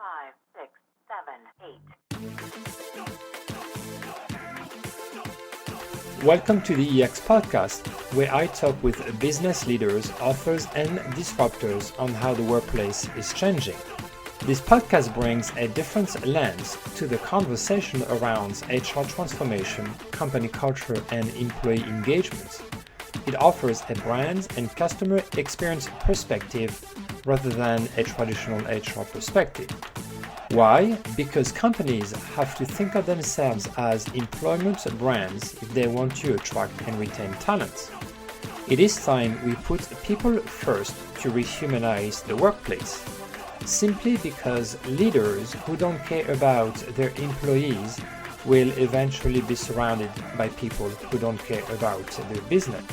5, 6, 7, 8. Welcome to the EX Podcast, where I talk with business leaders, authors, and disruptors on how the workplace is changing. This podcast brings a different lens to the conversation around HR transformation, company culture, and employee engagement. It offers a brand and customer experience perspective rather than a traditional HR perspective. Why? Because companies have to think of themselves as employment brands if they want to attract and retain talent. It is time we put people first to rehumanize the workplace. Simply because leaders who don't care about their employees will eventually be surrounded by people who don't care about their business.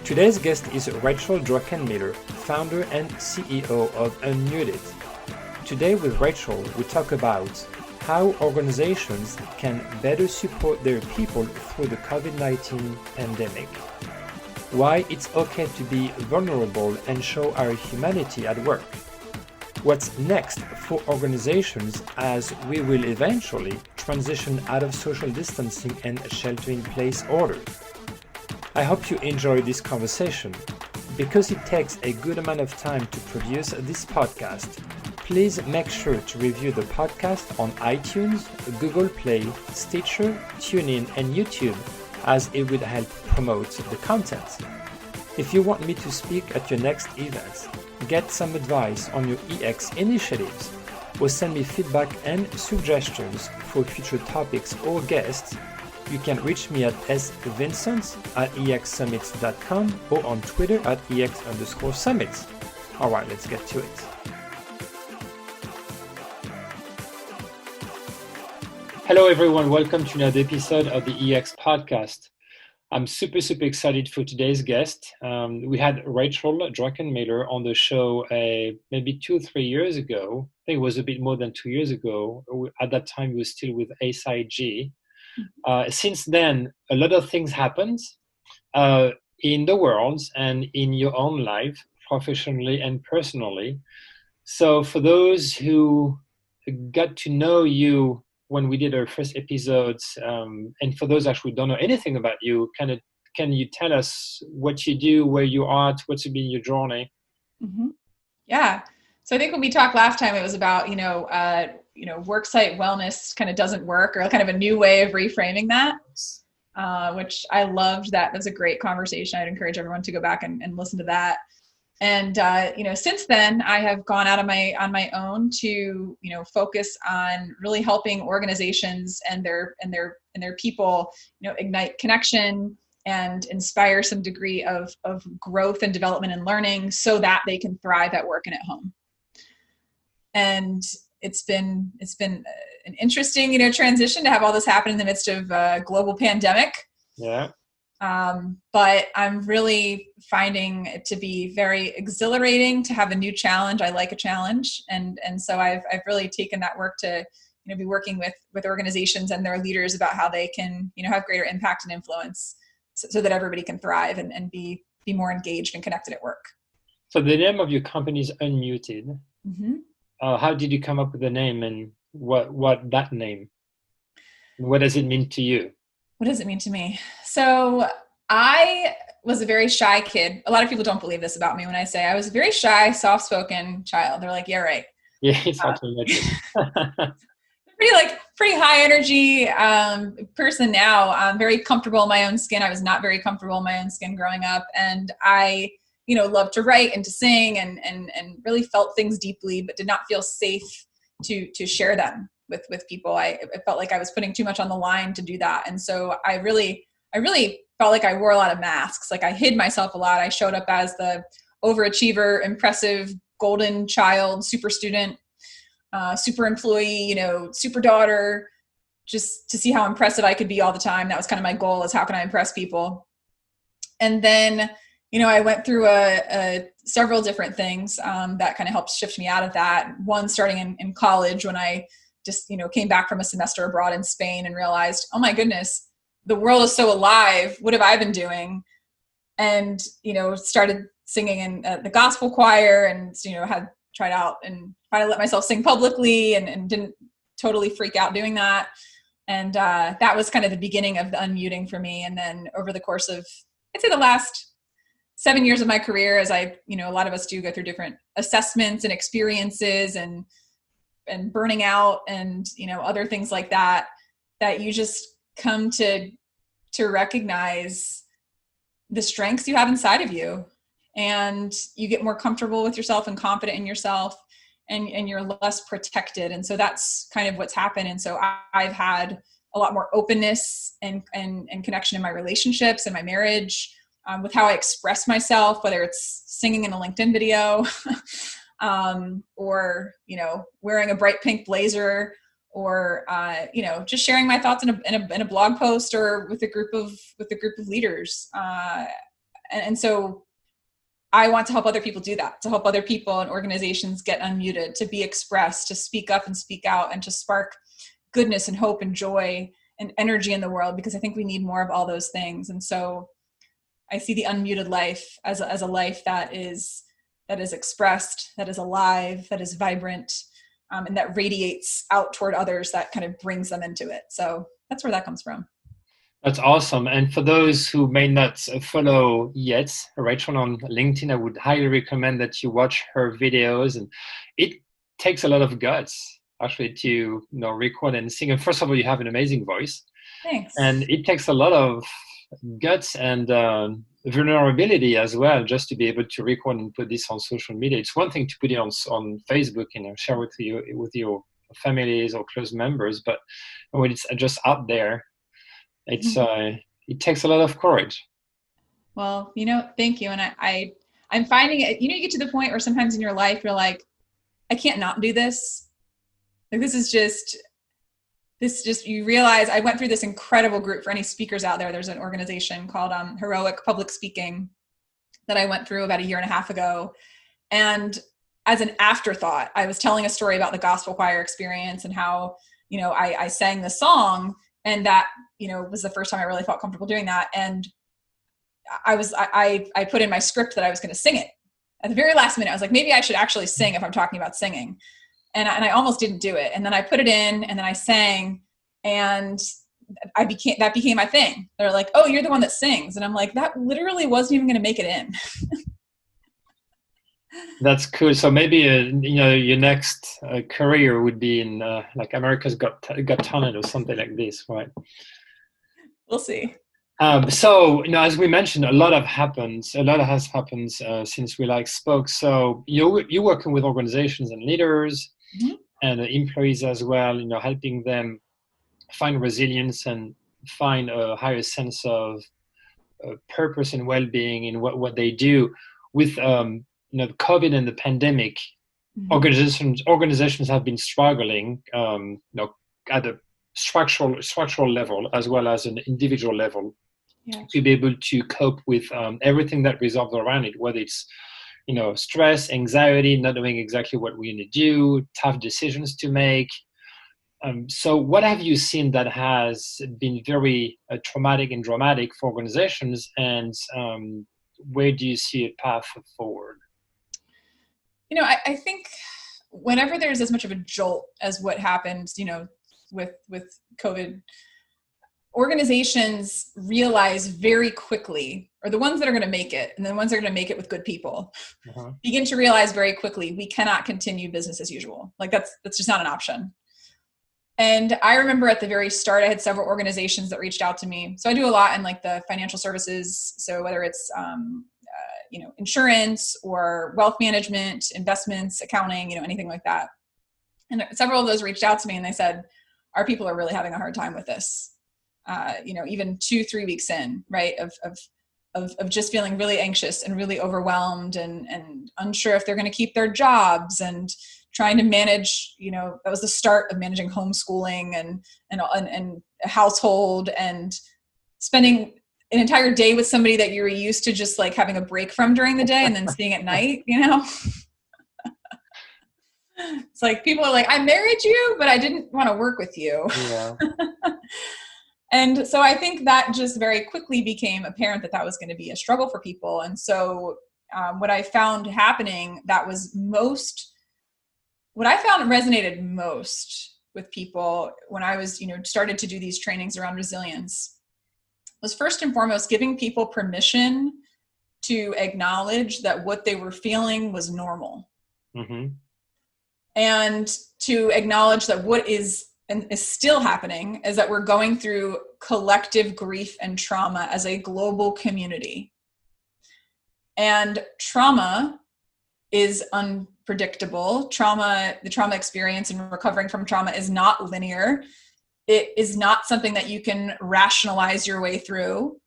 Today's guest is Rachel Druckenmiller, founder and CEO of Unmuted. Today with Rachel, we talk about how organizations can better support their people through the COVID-19 pandemic, why it's okay to be vulnerable and show our humanity at work, what's next for organizations as we will eventually transition out of social distancing and shelter-in-place orders. I hope you enjoy this conversation. Because it takes a good amount of time to produce this podcast, please make sure to review the podcast on iTunes, Google Play, Stitcher, TuneIn, and YouTube, as it will help promote the content. If you want me to speak at your next event, get some advice on your EX initiatives, or send me feedback and suggestions for future topics or guests, you can reach me at svincent@exsummits.com or on Twitter at @ex_summits. All right, let's get to it. Hello, everyone. Welcome to another episode of the EX podcast. I'm super excited for today's guest. We had Rachel Druckenmiller on the show maybe 2 or 3 years ago. I think it was a bit more than 2 years ago. At that time, we were still with SIG. Since then, a lot of things happened in the world and in your own life, professionally and personally. So for those who got to know you when we did our first episodes, and for those actually who don't know anything about you, can you tell us what you do, where you are, what's been your journey? Mm-hmm. Yeah. So I think when we talked last time, it was about, worksite wellness kind of doesn't work, or kind of a new way of reframing that, which I loved. That was a great conversation. I'd encourage everyone to go back and listen to that. And, since then I have gone out on my own to, focus on really helping organizations and their people, ignite connection and inspire some degree of growth and development and learning so that they can thrive at work and at home. And it's been an interesting, transition to have all this happen in the midst of a global pandemic. Yeah. But I'm really finding it to be very exhilarating to have a new challenge. I like a challenge. And so I've really taken that work to, be working with organizations and their leaders about how they can, have greater impact and influence so that everybody can thrive and be more engaged and connected at work. So the name of your company is Unmuted. Mm-hmm. How did you come up with the name, and what that name? What does it mean to you? What does it mean to me? So I was a very shy kid. A lot of people don't believe this about me when I say I was a very shy, soft-spoken child. They're like, yeah, right. Yeah, it's hard to imagine. pretty high energy person now. I'm very comfortable in my own skin. I was not very comfortable in my own skin growing up. And I, loved to write and to sing and really felt things deeply, but did not feel safe to share them with people. I felt like I was putting too much on the line to do that. And so I really felt like I wore a lot of masks. Like I hid myself a lot. I showed up as the overachiever, impressive, golden child, super student, super employee, super daughter, just to see how impressive I could be all the time. That was kind of my goal, is how can I impress people? And then, I went through several different things that kind of helped shift me out of that. One, starting in college, when I just, came back from a semester abroad in Spain and realized, oh my goodness, the world is so alive. What have I been doing? And, started singing in the gospel choir and, had tried out and finally let myself sing publicly and didn't totally freak out doing that. And that was kind of the beginning of the unmuting for me. And then over the course of, I'd say the last 7 years of my career, as a lot of us do go through different assessments and experiences and burning out and, other things like that, that you just come to recognize the strengths you have inside of you, and you get more comfortable with yourself and confident in yourself, and you're less protected. And so that's kind of what's happened. And so I've had a lot more openness and connection in my relationships and my marriage, with how I express myself, whether it's singing in a LinkedIn video, or, wearing a bright pink blazer, or, just sharing my thoughts in a blog post or with a group of leaders. And so I want to help other people do that, to help other people and organizations get unmuted, to be expressed, to speak up and speak out, and to spark goodness and hope and joy and energy in the world, because I think we need more of all those things. And so I see the unmuted life as a life that is expressed, that is alive, that is vibrant, and that radiates out toward others, that kind of brings them into it. So that's where that comes from. That's awesome. And for those who may not follow yet Rachel on LinkedIn, I would highly recommend that you watch her videos. And it takes a lot of guts actually to record and sing. And first of all, you have an amazing voice. Thanks. And it takes a lot of guts and vulnerability as well, just to be able to record and put this on social media. It's one thing to put it on Facebook and share with your families or close members, but when it's just out there, it's it takes a lot of courage. Well, thank you. And I'm finding it, you get to the point where sometimes in your life you're like, I can't not do this. Like, this just, you realize, I went through this incredible group. For any speakers out there, there's an organization called Heroic Public Speaking that I went through about 1.5 years ago. And as an afterthought, I was telling a story about the gospel choir experience and how, I sang the song, and that, was the first time I really felt comfortable doing that. And I put in my script that I was going to sing it. At the very last minute, I was like, maybe I should actually sing if I'm talking about singing. And I almost didn't do it. And then I put it in, and then I sang, and that became my thing. They're like, oh, you're the one that sings. And I'm like, that literally wasn't even going to make it in. That's cool. So maybe, your next career would be in like America's Got Talent or something like this, right? We'll see. So, as we mentioned, a lot has happened since we spoke. So you're working with organizations and leaders, mm-hmm. and employees as well, helping them find resilience and find a higher sense of purpose and well-being in what they do. With the COVID and the pandemic, mm-hmm. organizations have been struggling, at a structural level as well as an individual level. Yeah. To be able to cope with everything that revolves around it, whether it's stress, anxiety, not knowing exactly what we're going to do, tough decisions to make. So what have you seen that has been very traumatic and dramatic for organizations, and where do you see a path forward? I think whenever there's as much of a jolt as what happened, with COVID, organizations realize very quickly, or the ones that are going to make it, and the ones that are going to make it with good people, uh-huh. begin to realize very quickly, we cannot continue business as usual. Like that's just not an option. And I remember at the very start, I had several organizations that reached out to me. So I do a lot in like the financial services. So whether it's, insurance or wealth management, investments, accounting, anything like that. And several of those reached out to me and they said, our people are really having a hard time with this. Even 2-3 weeks in, right, of just feeling really anxious and really overwhelmed and unsure if they're going to keep their jobs, and trying to manage, that was the start of managing homeschooling and a household, and spending an entire day with somebody that you were used to just like having a break from during the day and then seeing at night, It's like people are like, I married you, but I didn't want to work with you. Yeah. And so I think that just very quickly became apparent that was going to be a struggle for people. And so what I found happening that was most what I found resonated most with people when I was, started to do these trainings around resilience was first and foremost giving people permission to acknowledge that what they were feeling was normal. Mm-hmm. And to acknowledge that what is and is still happening is that we're going through collective grief and trauma as a global community. And trauma is unpredictable. The trauma experience and recovering from trauma is not linear. It is not something that you can rationalize your way through.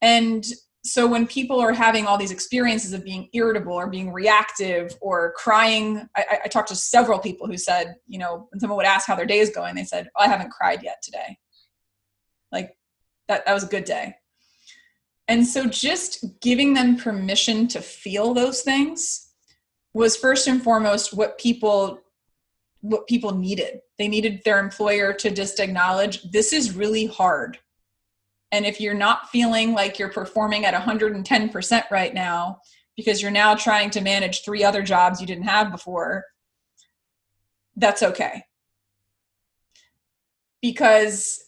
And so when people are having all these experiences of being irritable or being reactive or crying, I talked to several people who said, when someone would ask how their day is going, they said, I haven't cried yet today. Like that was a good day. And so just giving them permission to feel those things was first and foremost what people needed. They needed their employer to just acknowledge this is really hard. And if you're not feeling like you're performing at 110% right now, because you're now trying to manage 3 other jobs you didn't have before, that's okay. Because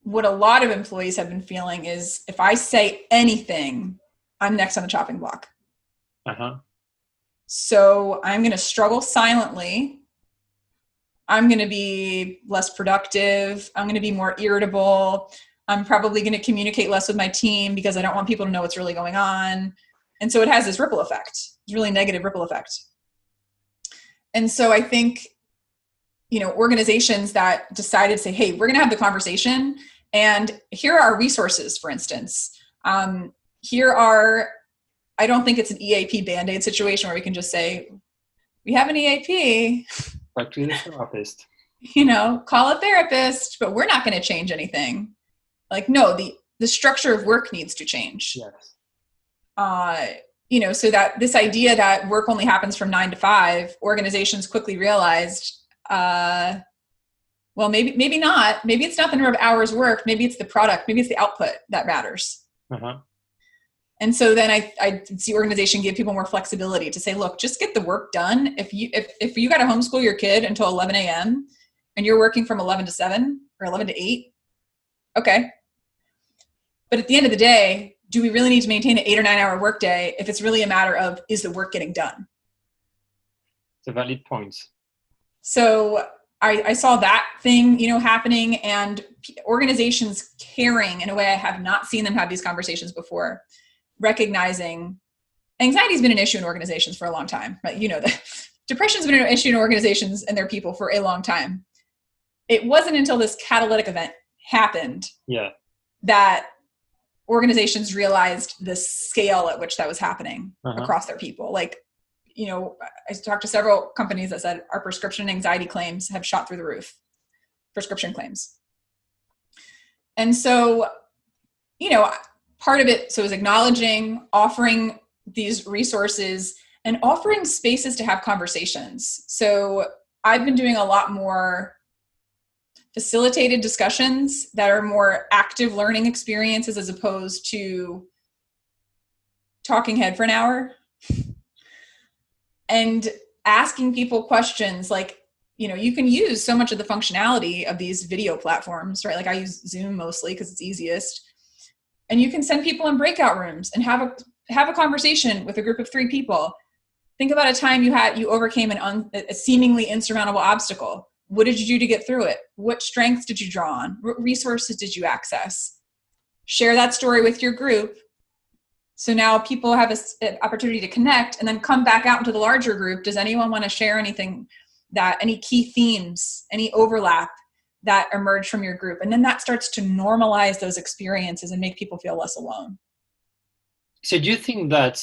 what a lot of employees have been feeling is if I say anything, I'm next on the chopping block. Uh-huh. So I'm going to struggle silently. I'm going to be less productive. I'm going to be more irritable. I'm probably going to communicate less with my team because I don't want people to know what's really going on. And so it has this ripple effect, this really negative ripple effect. And so I think, organizations that decided to say, hey, we're going to have the conversation and here are our resources, for instance. I don't think it's an EAP Band-Aid situation where we can just say, we have an EAP. Like to the therapist. Call a therapist, but we're not going to change anything. Like, no, the structure of work needs to change. Yes. So that this idea that work only happens from 9 to 5, organizations quickly realized, well, maybe not. Maybe it's not the number of hours worked. Maybe it's the product. Maybe it's the output that matters. Uh-huh. And so then I see organization give people more flexibility to say, look, just get the work done. If you got to homeschool your kid until 11 a.m. and you're working from 11 to 7 or 11 to 8, okay. But at the end of the day, do we really need to maintain an 8 or 9 hour workday if it's really a matter of, is the work getting done? It's a valid point. So I saw that thing, happening, and organizations caring in a way I have not seen them have these conversations before, recognizing anxiety has been an issue in organizations for a long time, right? That depression's been an issue in organizations and their people for a long time. It wasn't until this catalytic event happened that organizations realized the scale at which that was happening across their people. Like, I talked to several companies that said our prescription anxiety claims have shot through the roof, prescription claims. And so, part of it, so is acknowledging, offering these resources and offering spaces to have conversations. So I've been doing a lot more facilitated discussions that are more active learning experiences as opposed to talking head for an hour and asking people questions like, you can use so much of the functionality of these video platforms, right? Like I use Zoom mostly because it's easiest. And you can send people in breakout rooms and have a conversation with a group of 3 people. Think about a time you overcame a seemingly insurmountable obstacle. What did you do to get through it? What strengths did you draw on? What resources did you access? Share that story with your group. So now people have an opportunity to connect and then come back out into the larger group. Does anyone want to share anything, any key themes, any overlap that emerge from your group? And then that starts to normalize those experiences and make people feel less alone. So do you think that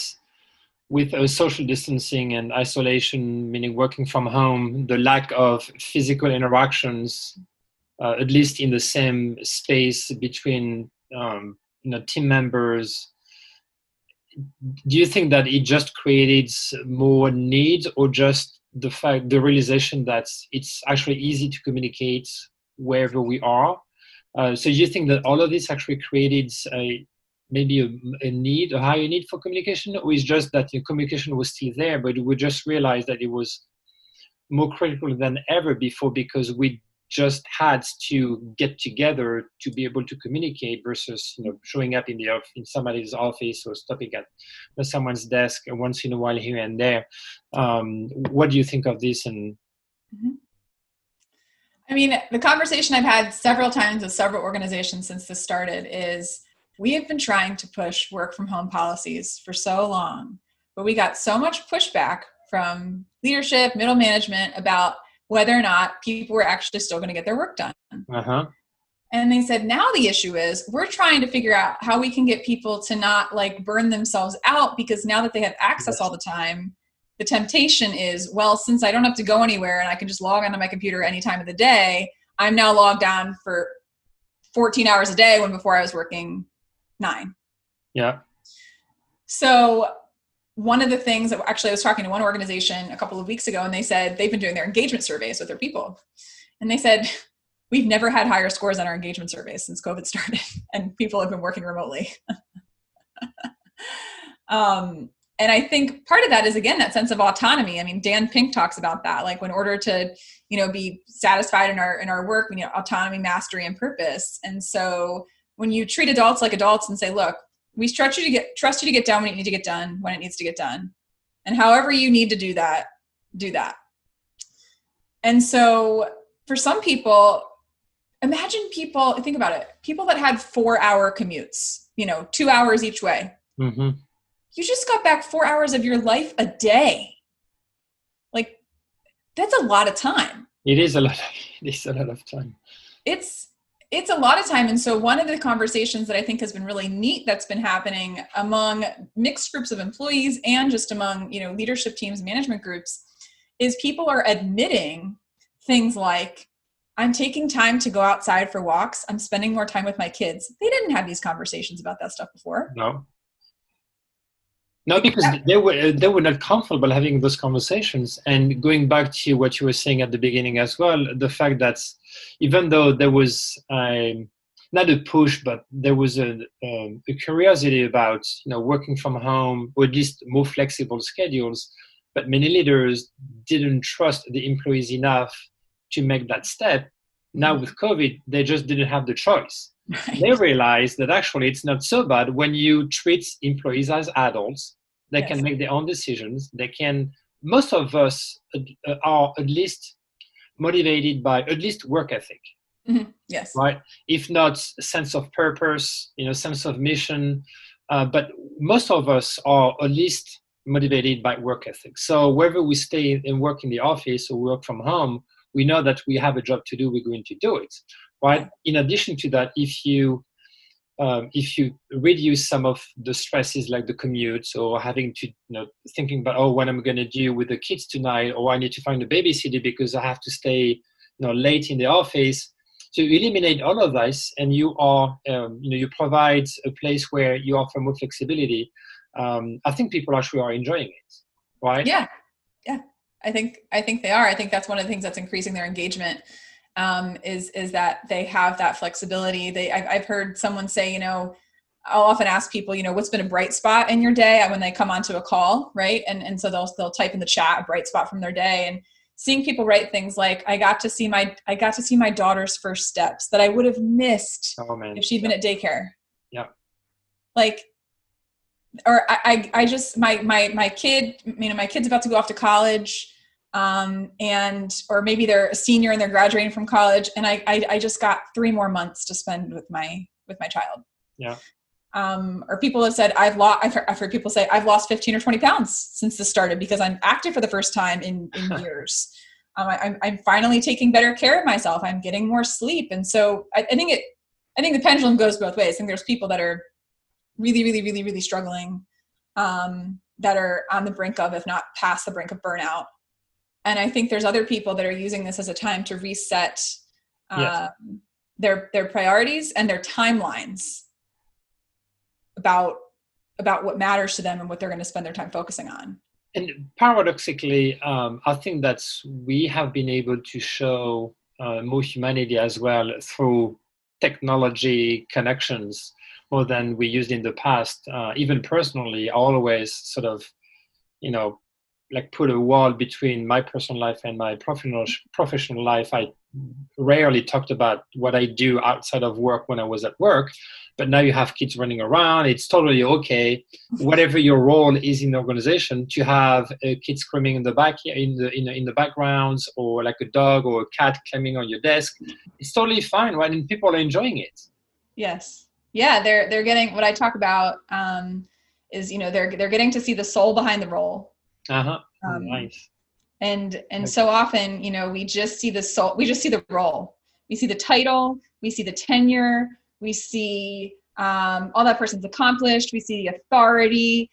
with social distancing and isolation, meaning working from home, the lack of physical interactions, at least in the same space between team members, do you think that it just created more need, or just the realization that it's actually easy to communicate wherever we are? So you think that all of this actually created maybe a higher need for communication, or is just that the communication was still there, but we just realized that it was more critical than ever before, because we just had to get together to be able to communicate versus showing up in somebody's office or stopping at someone's desk once in a while here and there. What do you think of this? And I mean, the conversation I've had several times with several organizations since this started is we have been trying to push work from home policies for so long, but we got so much pushback from leadership, middle management about whether or not people were actually still going to get their work done. And they said, now the issue is we're trying to figure out how we can get people to not like burn themselves out, because now that they have access all the time, the temptation is, well, since I don't have to go anywhere and I can just log onto my computer any time of the day, I'm now logged on for 14 hours a day when before I was working 9. Yeah. So one of the things that actually I was talking to one organization a couple of weeks ago, and they said they've been doing their engagement surveys with their people. And they said, we've never had higher scores on our engagement surveys since COVID started, and people have been working remotely. And I think part of that is, again, that sense of autonomy. I mean, Dan Pink talks about that, like in order to, be satisfied in our work, we need autonomy, mastery, and purpose. And so when you treat adults like adults and say, look, we trust you to get done when you need to get done, when it needs to get done. And however you need to do that, do that. And so for some people, imagine people, think about it, people that had 4-hour commutes, 2 hours each way. Mm-hmm. You just got back 4 hours of your life a day. Like, that's a lot of time. It is a lot of time. It's a lot of time. And so one of the conversations that I think has been really neat that's been happening among mixed groups of employees and just among, leadership teams, management groups, is people are admitting things like, I'm taking time to go outside for walks. I'm spending more time with my kids. They didn't have these conversations about that stuff before. No, because they were not comfortable having those conversations. And going back to what you were saying at the beginning as well, the fact that even though there was not a push, but there was a curiosity about working from home, or at least more flexible schedules, but many leaders didn't trust the employees enough to make that step. Now with COVID, they just didn't have the choice. Right. They realized that actually it's not so bad when you treat employees as adults. They can make their own decisions. Most of us are at least motivated by at least work ethic. Mm-hmm. Yes. Right? If not sense of purpose, sense of mission. But most of us are at least motivated by work ethic. So whether we stay and work in the office or work from home, we know that we have a job to do, we're going to do it, right? In addition to that, if you reduce some of the stresses like the commute or having to, thinking about, what I'm going to do with the kids tonight, or I need to find a babysitter because I have to stay, late in the office. So you eliminate all of this, and you are, you provide a place where you offer more flexibility. I think people actually are enjoying it, right? Yeah. I think they are. I think that's one of the things that's increasing their engagement, is that they have that flexibility. I've heard someone say, I'll often ask people, what's been a bright spot in your day when they come onto a call, right? And so they'll type in the chat a bright spot from their day, and seeing people write things like, I got to see my daughter's first steps that I would have missed if she'd been at daycare. Yeah. Like, or I just, my kid, my kid's about to go off to college, or maybe they're a senior and they're graduating from college, and I just got 3 more months to spend with my child. Yeah. Or people have said, I've heard people say, I've lost 15 or 20 pounds since this started because I'm active for the first time in years. I'm finally taking better care of myself. I'm getting more sleep. And so I think the pendulum goes both ways. I think there's people that are really, really, really, really struggling, that are on the brink of, if not past the brink of burnout. And I think there's other people that are using this as a time to reset their priorities and their timelines about what matters to them and what they're going to spend their time focusing on. And paradoxically, I think that we have been able to show more humanity as well through technology connections more than we used in the past. Even personally, I always sort of, like put a wall between my personal life and my professional life. I rarely talked about what I do outside of work when I was at work, but now you have kids running around. It's totally okay, whatever your role is in the organization, to have a kid screaming in the in the backgrounds, or like a dog or a cat climbing on your desk. It's totally fine, right? And people are enjoying it. Yes. Yeah, they're getting, what I talk about is, they're getting to see the soul behind the role. Nice. And so often, we just see the soul, we just see the role, we see the title, we see the tenure, we see all that person's accomplished, we see the authority,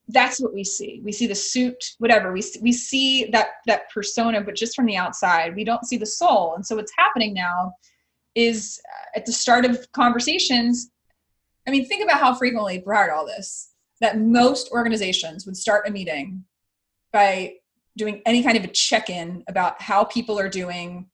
that's what we see. We see the suit, whatever. We see that persona, but just from the outside. We don't see the soul. And so what's happening now is at the start of conversations, I mean, think about how frequently prior to all this, that most organizations would start a meeting by doing any kind of a check-in about how people are doing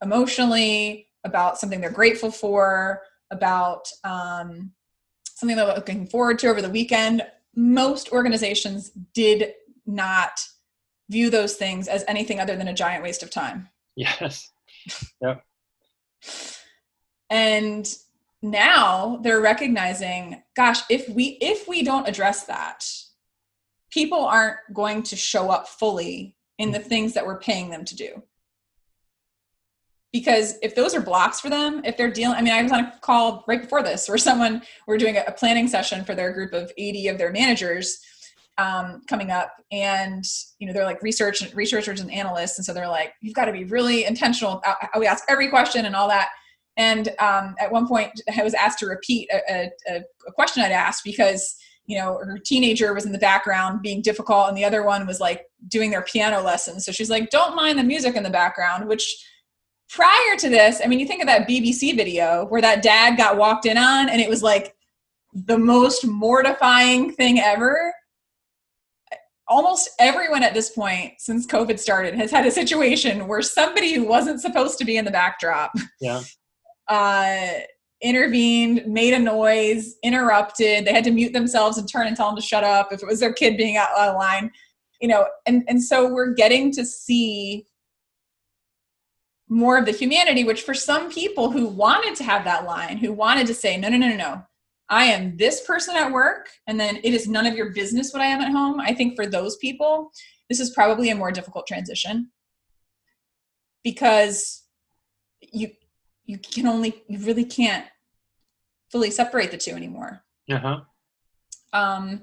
emotionally, about something they're grateful for, about something they're looking forward to over the weekend. Most organizations did not view those things as anything other than a giant waste of time. Yes. Yep. And now they're recognizing, gosh, if we don't address that, people aren't going to show up fully in the things that we're paying them to do. Because if those are blocks for them, if they're dealing, I mean, I was on a call right before this where we're doing a planning session for their group of 80 of their managers coming up, and they're like researchers and analysts, and so they're like, you've got to be really intentional. We ask every question and all that. And at one point, I was asked to repeat a question I'd asked because her teenager was in the background being difficult, and the other one was like doing their piano lessons. So she's like, don't mind the music in the background, which prior to this, I mean, you think of that BBC video where that dad got walked in on, and it was like the most mortifying thing ever. Almost everyone at this point, since COVID started, has had a situation where somebody who wasn't supposed to be in the backdrop intervened, made a noise, interrupted. They had to mute themselves and turn and tell them to shut up if it was their kid being out of line. And so we're getting to see more of the humanity, which for some people who wanted to have that line, who wanted to say, no, I am this person at work, and then it is none of your business what I am at home. I think for those people, this is probably a more difficult transition, because you really can't fully separate the two anymore. Uh-huh. And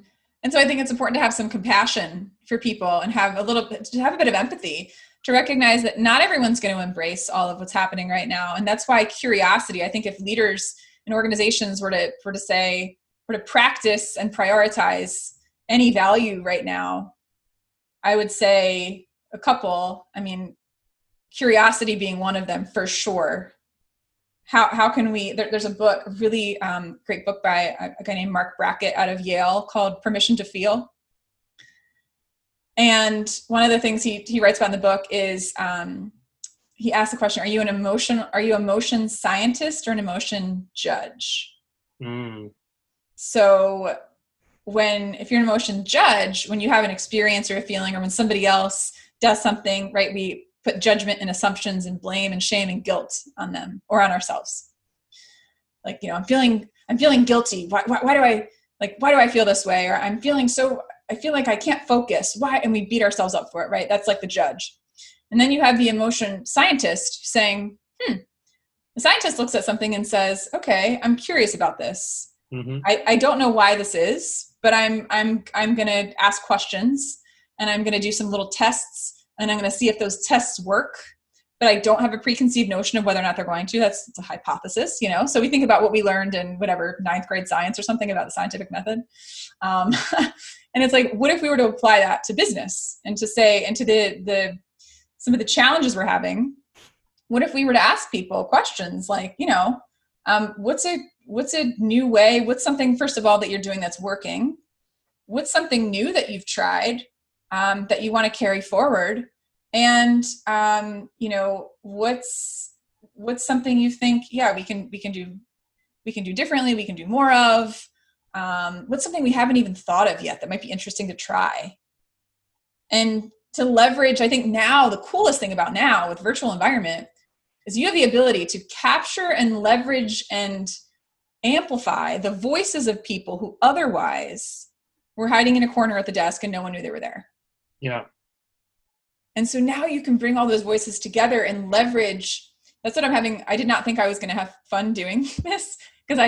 so I think it's important to have some compassion for people and have a bit of empathy to recognize that not everyone's going to embrace all of what's happening right now. And that's why curiosity, I think if leaders and organizations were to practice and prioritize any value right now, I would say a couple. I mean, curiosity being one of them for sure. How can we, there's a book, a really great book by a guy named Mark Brackett out of Yale called Permission to Feel. And one of the things he writes about in the book is he asks the question, are you emotion scientist or an emotion judge? So if you're an emotion judge, when you have an experience or a feeling, or when somebody else does something, right, we put judgment and assumptions and blame and shame and guilt on them or on ourselves. Like, I'm feeling guilty. Why do I feel this way? Or I feel like I can't focus. Why? And we beat ourselves up for it, right? That's like the judge. And then you have the emotion scientist saying, the scientist looks at something and says, okay, I'm curious about this. Mm-hmm. I don't know why this is, but I'm going to ask questions, and I'm going to do some little tests, and I'm going to see if those tests work, but I don't have a preconceived notion of whether or not they're going to. It's a hypothesis, So we think about what we learned in whatever 9th grade science or something about the scientific method. And it's like, what if we were to apply that to business and to say, and to some of the challenges we're having? What if we were to ask people questions like, what's a new way? What's something, first of all, that you're doing that's working? What's something new that you've tried that you want to carry forward? And, what's something you think, we can do differently, we can do more of? What's something we haven't even thought of yet that might be interesting to try? And to leverage, I think now the coolest thing about now with virtual environment is you have the ability to capture and leverage and amplify the voices of people who otherwise were hiding in a corner at the desk and no one knew they were there. Yeah. And so now you can bring all those voices together and leverage. That's what I'm having. I did not think I was going to have fun doing this because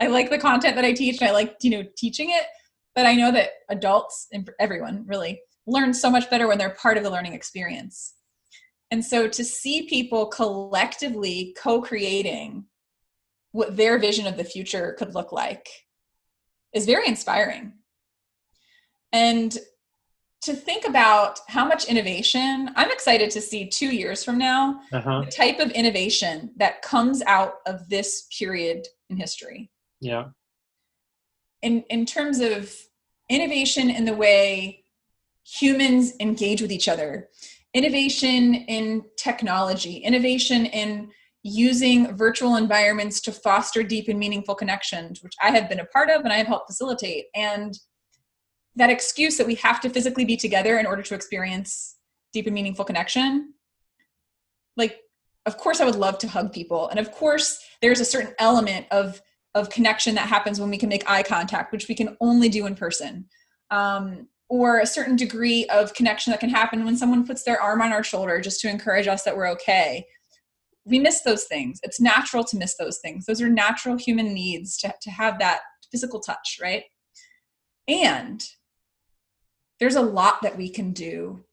I like the content that I teach and I like, teaching it. But I know that adults and everyone really learn so much better when they're part of the learning experience. And so to see people collectively co-creating what their vision of the future could look like is very inspiring. And to think about how much innovation, I'm excited to see 2 years from now, the type of innovation that comes out of this period in history. Yeah. In terms of innovation in the way humans engage with each other, innovation in technology, innovation in using virtual environments to foster deep and meaningful connections, which I have been a part of and I have helped facilitate. And that excuse that we have to physically be together in order to experience deep and meaningful connection, like, of course I would love to hug people. And of course there's a certain element of connection that happens when we can make eye contact, which we can only do in person. Or a certain degree of connection that can happen when someone puts their arm on our shoulder just to encourage us that we're okay. We miss those things. It's natural to miss those things. Those are natural human needs to have that physical touch, right? And there's a lot that we can do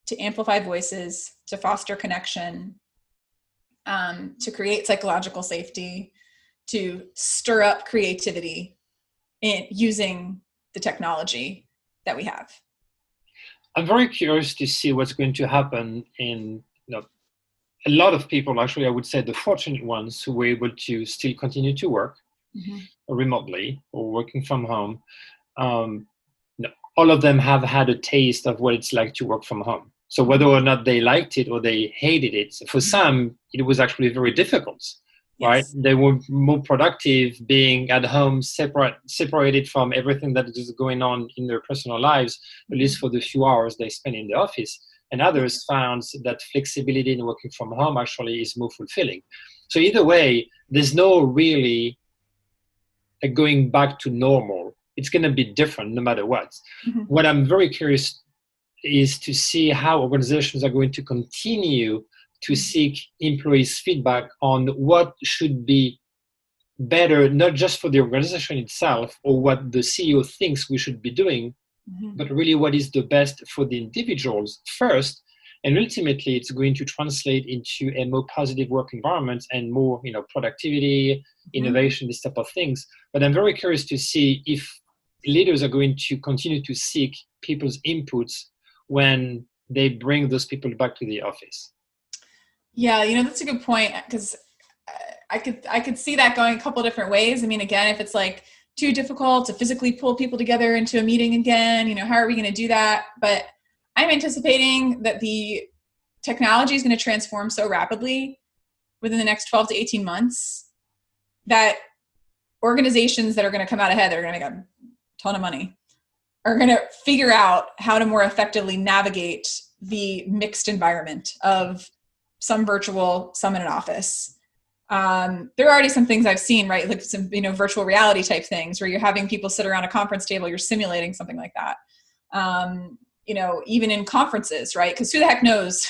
to amplify voices, to foster connection, to create psychological safety, to stir up creativity in using the technology that we have. I'm very curious to see what's going to happen in a lot of people, actually, I would say the fortunate ones who were able to still continue to work remotely or working from home. All of them have had a taste of what it's like to work from home. So whether or not they liked it or they hated it, for some, it was actually very difficult. Right? They were more productive being at home, separated from everything that is going on in their personal lives, at least for the few hours they spend in the office. And others found that flexibility in working from home actually is more fulfilling. So either way, there's no really going back to normal. It's going to be different no matter what. What I'm very curious is to see how organizations are going to continue to seek employees' feedback on what should be better, not just for the organization itself or what the CEO thinks we should be doing, but really what is the best for the individuals first. And ultimately, it's going to translate into a more positive work environment and more, productivity, innovation, this type of things. But I'm very curious to see if leaders are going to continue to seek people's inputs when they bring those people back to the office. Yeah, that's a good point, because I could see that going a couple different ways. I mean, again, if it's like too difficult to physically pull people together into a meeting again, how are we going to do that? But I'm anticipating that the technology is going to transform so rapidly within the next 12 to 18 months that organizations that are going to come out ahead, that are going to make a ton of money, are going to figure out how to more effectively navigate the mixed environment of some virtual, some in an office. There are already some things I've seen, right? Like some, virtual reality type things where you're having people sit around a conference table, you're simulating something like that. Even in conferences, right? Because who the heck knows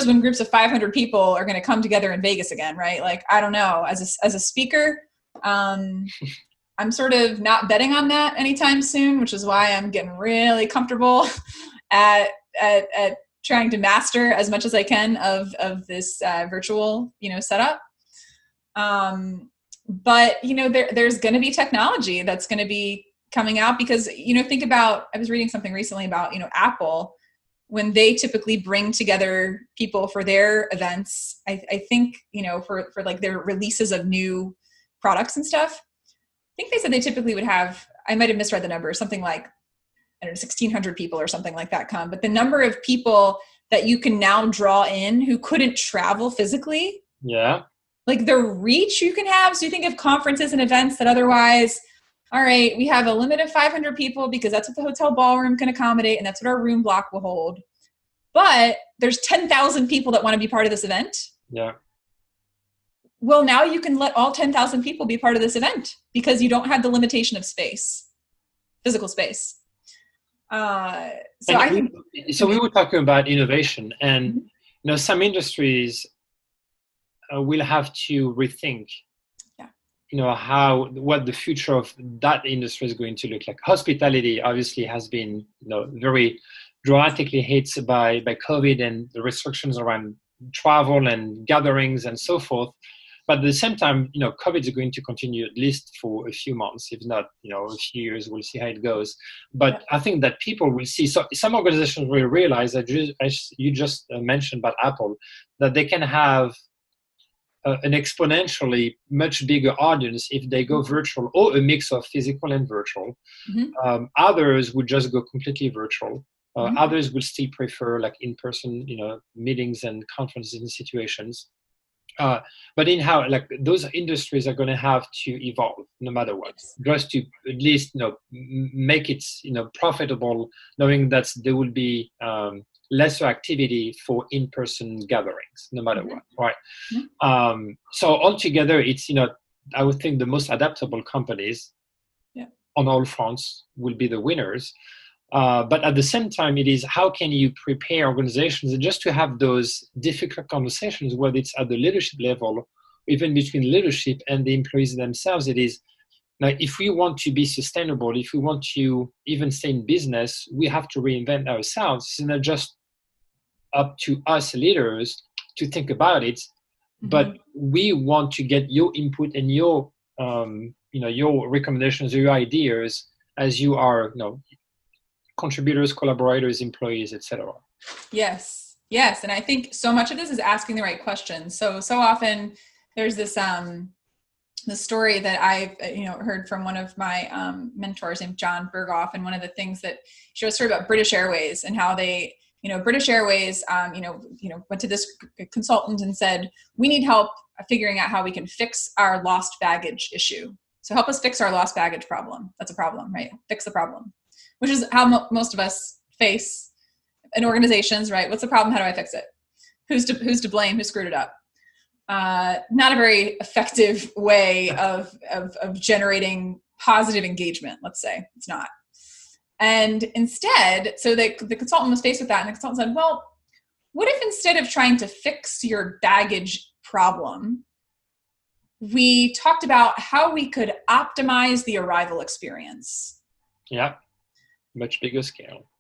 when groups of 500 people are going to come together in Vegas again, right? Like, I don't know. As a speaker, I'm sort of not betting on that anytime soon, which is why I'm getting really comfortable at trying to master as much as I can of this virtual, setup. But there's going to be technology that's going to be coming out because, think about, I was reading something recently about, Apple, when they typically bring together people for their events, I think, for like their releases of new products and stuff, I think they said they typically would have, I might've misread the number, something like, 1,600 people or something like that come. But the number of people that you can now draw in who couldn't travel physically, like the reach you can have. So you think of conferences and events that otherwise all right, we have a limit of 500 people because that's what the hotel ballroom can accommodate and that's what our room block will hold. But there's 10,000 people that want to be part of this event. Yeah. Well, now you can let all 10,000 people be part of this event because you don't have the limitation of space, physical space. So we were talking about innovation, and some industries will have to rethink, what the future of that industry is going to look like. Hospitality obviously has been, very dramatically hit by COVID and the restrictions around travel and gatherings and so forth. But at the same time, COVID is going to continue at least for a few months, if not, a few years. We'll see how it goes. But I think that people will see. So some organizations will realize that, as you just mentioned about Apple, that they can have an exponentially much bigger audience if they go virtual, or a mix of physical and virtual. Others would just go completely virtual. Others will still prefer like in-person, meetings and conferences and situations. But anyhow, like those industries are going to have to evolve no matter what, just to at least make it profitable, knowing that there will be lesser activity for in-person gatherings no matter what, right? So altogether, it's I would think the most adaptable companies on all fronts will be the winners. But at the same time, it is how can you prepare organizations just to have those difficult conversations, whether it's at the leadership level, even between leadership and the employees themselves. It is like, if we want to be sustainable, if we want to even stay in business, we have to reinvent ourselves. It's not just up to us leaders to think about it, but we want to get your input and your your recommendations, your ideas, as you are contributors, collaborators, employees, etc. Yes. And I think so much of this is asking the right questions. So often there's this the story that I've heard from one of my mentors named John Berghoff, and one of the things that she was a story about British Airways and how they British Airways went to this consultant and said, we need help figuring out how we can fix our lost baggage issue. So help us fix our lost baggage problem. That's a problem, right? Fix the problem. Which is how most of us face in organizations, right? What's the problem? How do I fix it? Who's to blame? Who screwed it up? Not a very effective way of generating positive engagement, let's say. It's not. And instead, so the consultant was faced with that, and the consultant said, well, what if instead of trying to fix your baggage problem, we talked about how we could optimize the arrival experience? Yeah. Much bigger scale.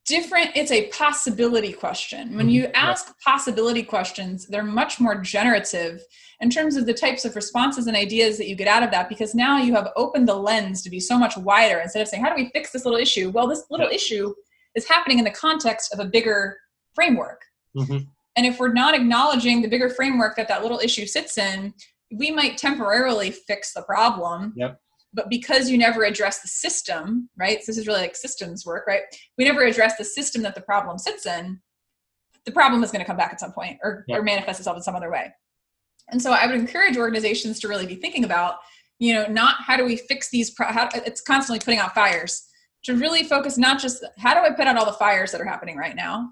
It's a possibility question. When you ask possibility questions, they're much more generative in terms of the types of responses and ideas that you get out of that, because now you have opened the lens to be so much wider. Instead of saying, how do we fix this little issue? Well, this little issue is happening in the context of a bigger framework. And if we're not acknowledging the bigger framework that little issue sits in, we might temporarily fix the problem. But because you never address the system, right? So this is really like systems work, right? We never address the system that the problem sits in. The problem is going to come back at some point or manifest itself in some other way. And so I would encourage organizations to really be thinking about, not how do we fix these, it's constantly putting out fires, to really focus not just how do I put out all the fires that are happening right now.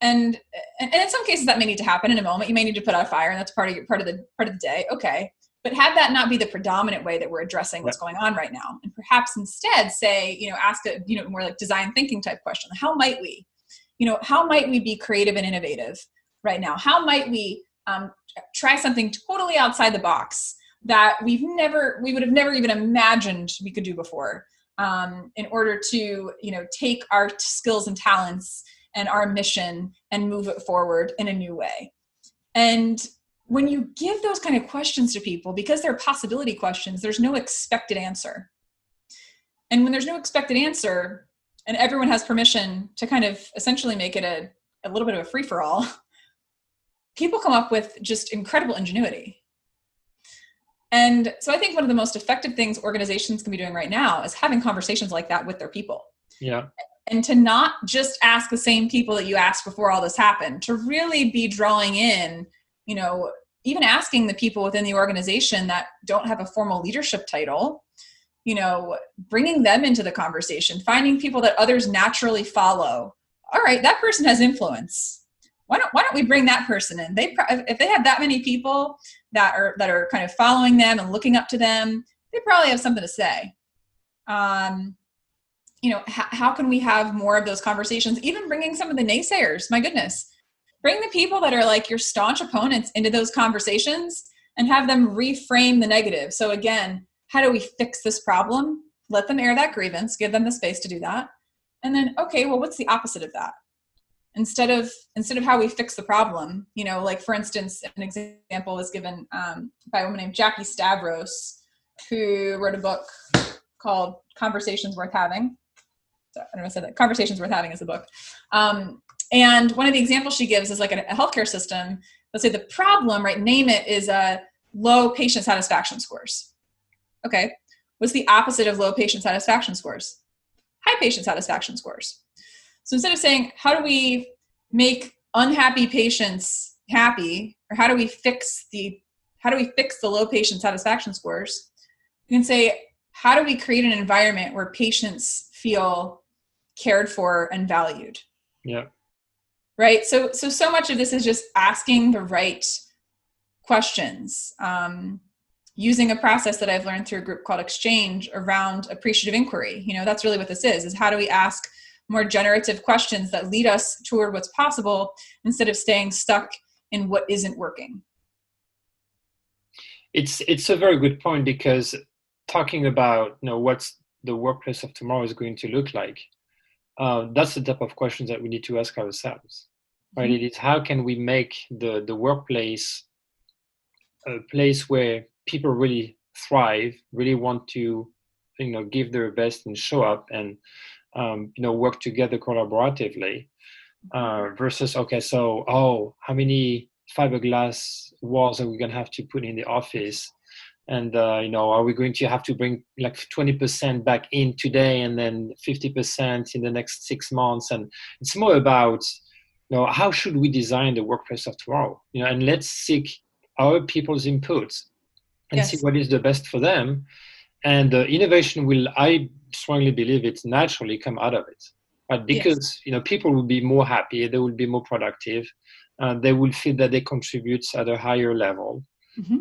And in some cases that may need to happen in a moment. You may need to put out a fire, and that's part of the day. Okay. But have that not be the predominant way that we're addressing what's going on right now. And perhaps instead say, ask a, more like design thinking type question. How might we be creative and innovative right now? How might we try something totally outside the box that we would have never even imagined we could do before, in order to, take our skills and talents and our mission and move it forward in a new way. And when you give those kind of questions to people, because they're possibility questions, there's no expected answer. And when there's no expected answer, and everyone has permission to kind of essentially make it a little bit of a free-for-all, people come up with just incredible ingenuity. And so I think one of the most effective things organizations can be doing right now is having conversations like that with their people. Yeah. And to not just ask the same people that you asked before all this happened, to really be drawing in, even asking the people within the organization that don't have a formal leadership title, bringing them into the conversation, finding people that others naturally follow. All right, that person has influence. Why don't we bring that person in? If they have that many people that are kind of following them and looking up to them, they probably have something to say. How can we have more of those conversations? Even bringing some of the naysayers, my goodness, bring the people that are like your staunch opponents into those conversations and have them reframe the negative. So again, how do we fix this problem? Let them air that grievance, give them the space to do that. And then, okay, well, what's the opposite of that? Instead of how we fix the problem, like for instance, an example was given by a woman named Jackie Stavros, who wrote a book called Conversations Worth Having. So I don't know if I said that. Conversations Worth Having is the book. And one of the examples she gives is like a healthcare system. Let's say the problem, right, name it, is low patient satisfaction scores. Okay. What's the opposite of low patient satisfaction scores? High patient satisfaction scores. So instead of saying, how do we make unhappy patients happy, or how do we fix the low patient satisfaction scores? You can say, how do we create an environment where patients feel cared for and valued? Yeah. Right. So much of this is just asking the right questions, using a process that I've learned through a group called Exchange around appreciative inquiry. That's really what this is how do we ask more generative questions that lead us toward what's possible instead of staying stuck in what isn't working. It's a very good point, because talking about what's the workplace of tomorrow is going to look like, that's the type of questions that we need to ask ourselves, right? Mm-hmm. It is, how can we make the workplace a place where people really thrive, really want to give their best and show up and work together collaboratively, versus, okay, so, how many fiberglass walls are we going to have to put in the office? And, are we going to have to bring like 20% back in today and then 50% in the next 6 months? And it's more about, how should we design the workplace of tomorrow? And let's seek our people's inputs and see what is the best for them. And innovation will, I strongly believe, it naturally come out of it, right? Because people will be more happy, they will be more productive, they will feel that they contribute at a higher level,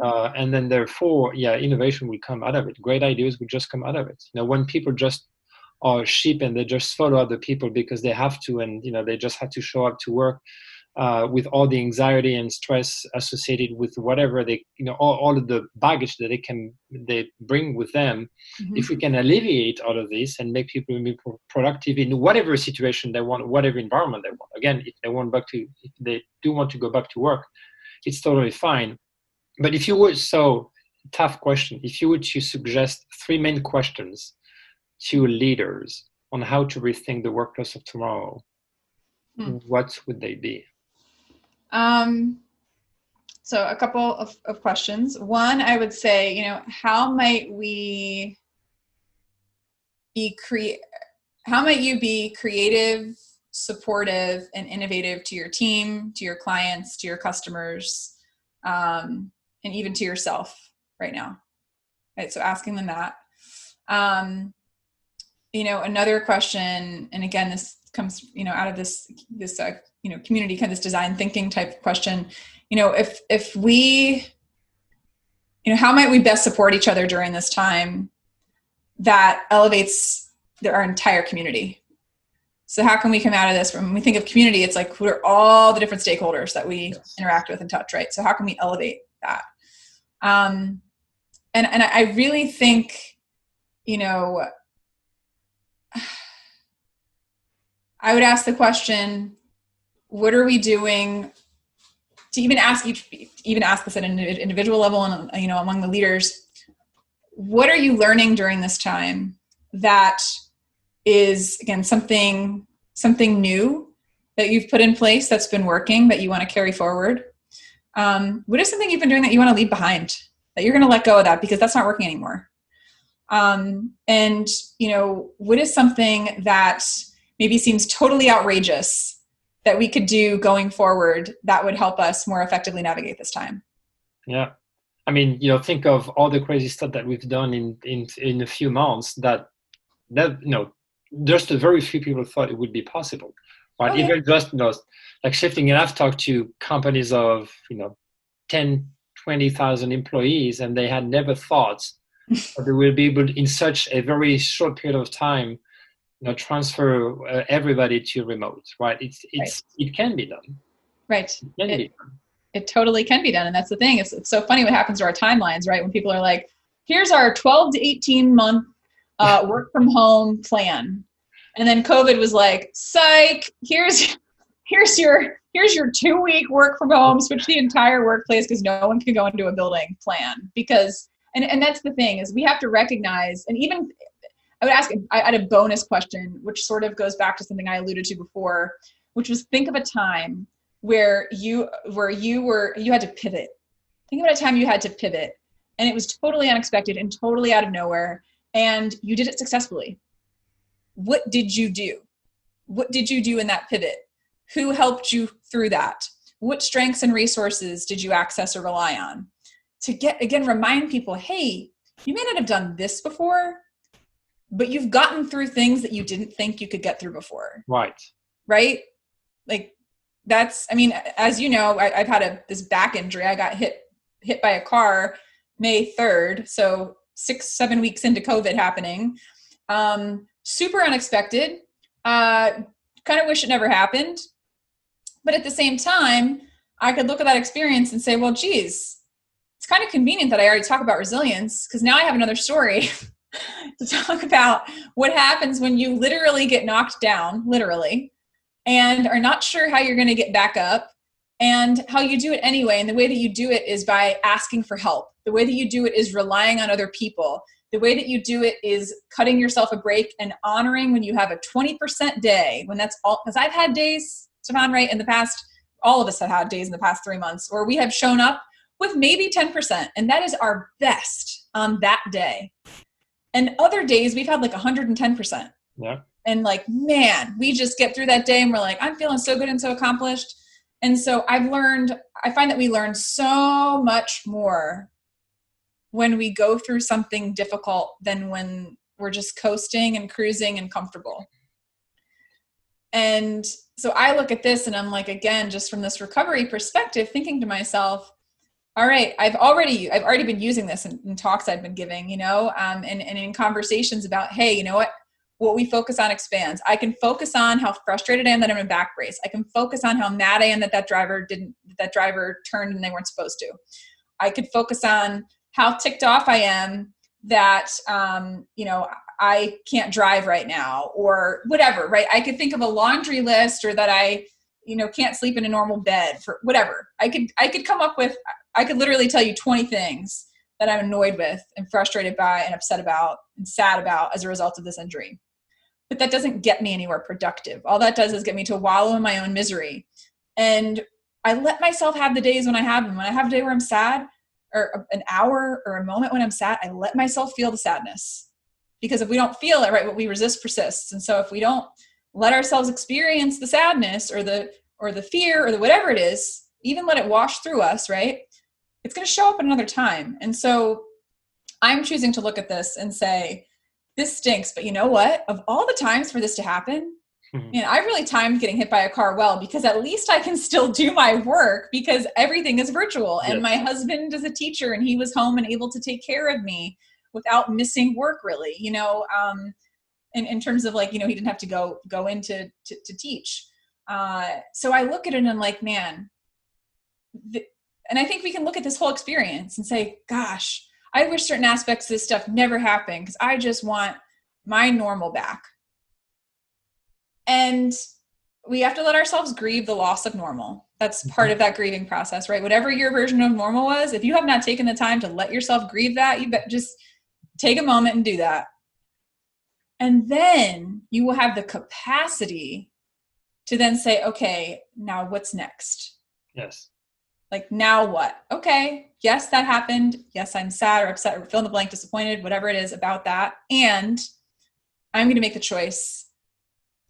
and then therefore, innovation will come out of it. Great ideas will just come out of it. When people just are sheep and they just follow other people because they have to, and they just have to show up to work with all the anxiety and stress associated with whatever they, all of the baggage that they bring with them. If we can alleviate all of this and make people be productive in whatever situation they want, whatever environment they want. Again, if they do want to go back to work, it's totally fine. But if you would, tough question, if you were to suggest 3 main questions to leaders on how to rethink the workplace of tomorrow, what would they be? So a couple of questions. One, I would say, how might you be creative, supportive, and innovative to your team, to your clients, to your customers, and even to yourself right now? Right. So asking them that. Another question, and again, this comes, out of this community, kind of this design thinking type question, if we, how might we best support each other during this time that elevates our entire community? So how can we come out of this? When we think of community, it's like, who are all the different stakeholders that we interact with and touch, right? So how can we elevate that? And I really think, I would ask the question, what are we doing to even ask this at an individual level and, among the leaders, what are you learning during this time that is, again, something new that you've put in place that's been working that you want to carry forward? What is something you've been doing that you want to leave behind, that you're going to let go of that because that's not working anymore? And, what is something that maybe seems totally outrageous that we could do going forward that would help us more effectively navigate this time? Yeah. I mean, think of all the crazy stuff that we've done in a few months that just a very few people thought it would be possible, right? Oh, yeah. Even just, like shifting. And I've talked to companies of, 10, 20,000 employees, and they had never thought that they will be able to, in such a very short period of time, transfer everybody to remote, right? Right. It can be done. Right. It can be done. It totally can be done. And that's the thing. It's so funny what happens to our timelines, right? When people are like, here's our 12 to 18 month work from home plan. And then COVID was like, psych, here's your 2-week work from home, switch the entire workplace because no one can go into a building plan. Because, and that's the thing, is we have to recognize, and even I would ask, I had a bonus question, which sort of goes back to something I alluded to before, which was, think of a time where you had to pivot. Think about a time you had to pivot and it was totally unexpected and totally out of nowhere, and you did it successfully. What did you do? What did you do in that pivot? Who helped you through that? What strengths and resources did you access or rely on? To remind people, hey, you may not have done this before, but you've gotten through things that you didn't think you could get through before. Right. Right? Like, that's, I mean, as you know, I've had this back injury. I got hit by a car May 3rd. So 6-7 weeks into COVID happening. Super unexpected. Kind of wish it never happened. But at the same time, I could look at that experience and say, well, geez, it's kind of convenient that I already talk about resilience, because now I have another story to talk about what happens when you literally get knocked down, literally, and are not sure how you're going to get back up, and how you do it anyway. And the way that you do it is by asking for help. The way that you do it is relying on other people. The way that you do it is cutting yourself a break and honoring when you have a 20% day, when that's all, because I've had days, Stefan, right, in the past, all of us have had days in the past 3 months where we have shown up with maybe 10%, and that is our best on that day. And other days we've had like 110%. Yeah. And like, man, we just get through that day and we're like, I'm feeling so good and so accomplished. And so I find that we learn so much more when we go through something difficult than when we're just coasting and cruising and comfortable. And so I look at this and I'm like, again, just from this recovery perspective, thinking to myself, all right, I've already been using this in talks I've been giving, and in conversations about, hey, you know what we focus on expands. I can focus on how frustrated I am that I'm in back brace. I can focus on how mad I am that driver turned and they weren't supposed to. I could focus on how ticked off I am that, I can't drive right now, or whatever, right? I could think of a laundry list, or that I, can't sleep in a normal bed, for whatever. I could literally tell you 20 things that I'm annoyed with and frustrated by and upset about and sad about as a result of this injury. But that doesn't get me anywhere productive. All that does is get me to wallow in my own misery. And I let myself have the days when I have them. When I have a day where I'm sad, or an hour or a moment when I'm sad, I let myself feel the sadness. Because if we don't feel it, right, what we resist persists. And so if we don't let ourselves experience the sadness or the fear or the whatever it is, even let it wash through us, right, it's going to show up at another time. And so I'm choosing to look at this and say, this stinks, but you know what? Of all the times for this to happen, I really timed getting hit by a car well, because at least I can still do my work because everything is virtual. And my husband is a teacher and he was home and able to take care of me without missing work, really, in terms of like, he didn't have to go in to teach. So I look at it and I'm like, man, and I think we can look at this whole experience and say, gosh, I wish certain aspects of this stuff never happened because I just want my normal back. And we have to let ourselves grieve the loss of normal. That's part of that grieving process, right? Whatever your version of normal was, if you have not taken the time to let yourself grieve that, you just take a moment and do that. And then you will have the capacity to then say, okay, now what's next? Yes. Like, now what? Okay, yes, that happened. Yes, I'm sad or upset or fill in the blank, disappointed, whatever it is about that. And I'm going to make the choice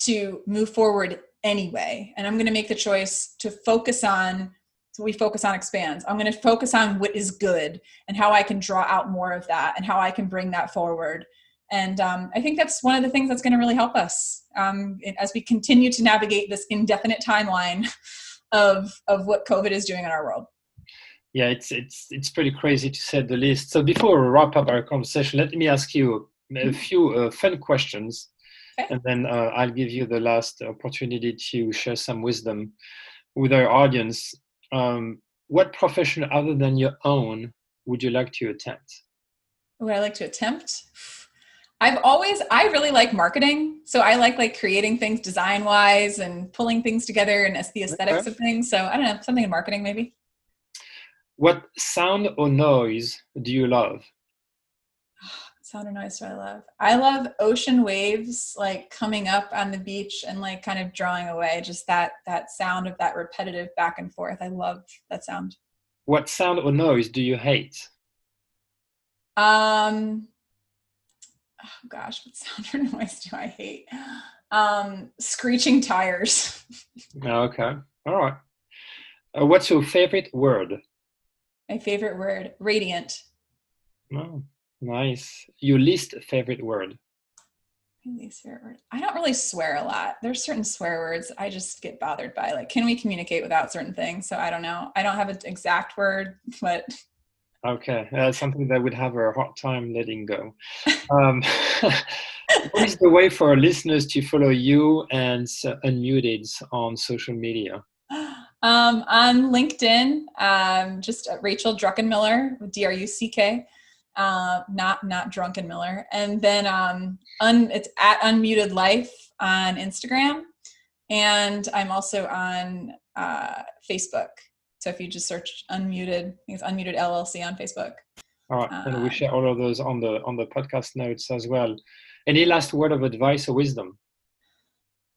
to move forward anyway. And I'm going to make the choice to focus on So we focus on expands. I'm going to focus on what is good and how I can draw out more of that and how I can bring that forward. And I think that's one of the things that's going to really help us as we continue to navigate this indefinite timeline of what COVID is doing in our world. Yeah, it's pretty crazy to say the least. So before we wrap up our conversation, let me ask you a few fun questions, okay. And then I'll give you the last opportunity to share some wisdom with our audience. What profession other than your own would you like to attempt? Would I like to attempt? I really like marketing. So I like creating things design wise and pulling things together and the aesthetics of things. So I don't know, something in marketing maybe. What sound or noise do you love? Sound or noise do I love? I love ocean waves, like coming up on the beach and like kind of drawing away, just that sound of that repetitive back and forth. I love that sound. What sound or noise do you hate? Oh gosh, what sound or noise do I hate? Screeching tires. Okay, all right. What's your favorite word? My favorite word, radiant. Oh, nice. Your least favorite word? My least favorite word. I don't really swear a lot. There's certain swear words I just get bothered by. Like, can we communicate without certain things? So I don't know. I don't have an exact word, but. Okay, something that would have a hard time letting go. What is the way for our listeners to follow you and Unmuted on social media? On LinkedIn, just Rachel Druckenmiller, Druck, not Drunkenmiller. And then it's at Unmuted Life on Instagram. And I'm also on Facebook. So if you just search Unmuted, I think it's Unmuted LLC on Facebook. All right, and we share all of those on the podcast notes as well. Any last word of advice or wisdom?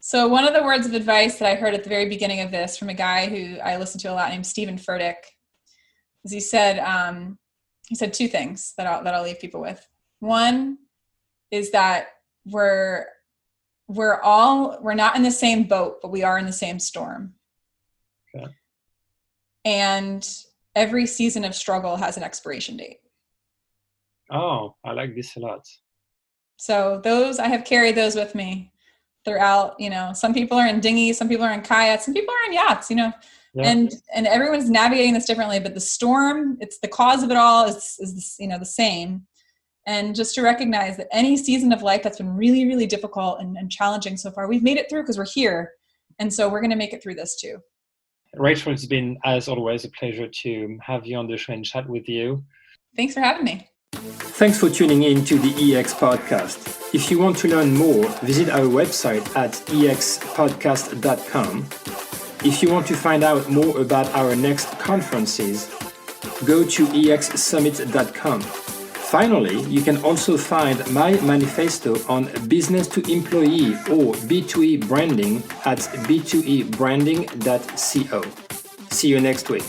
So one of the words of advice that I heard at the very beginning of this from a guy who I listen to a lot named Stephen Furtick is he said two things that I'll leave people with. One is that we're not in the same boat, but we are in the same storm. Okay. And every season of struggle has an expiration date. Oh, I like this a lot. So I have carried those with me throughout, some people are in dinghies, some people are in kayaks, some people are in yachts, Yeah. and everyone's navigating this differently, but the storm, it's the cause of it all is the same. And just to recognize that any season of life that's been really, really difficult and challenging so far, we've made it through because we're here. And so we're going to make it through this too. Rachel, it's been, as always, a pleasure to have you on the show and chat with you. Thanks for having me. Thanks for tuning in to the EX Podcast. If you want to learn more, visit our website at expodcast.com. If you want to find out more about our next conferences, go to exsummit.com. Finally, you can also find my manifesto on business to employee or B2E branding at b2ebranding.co. See you next week.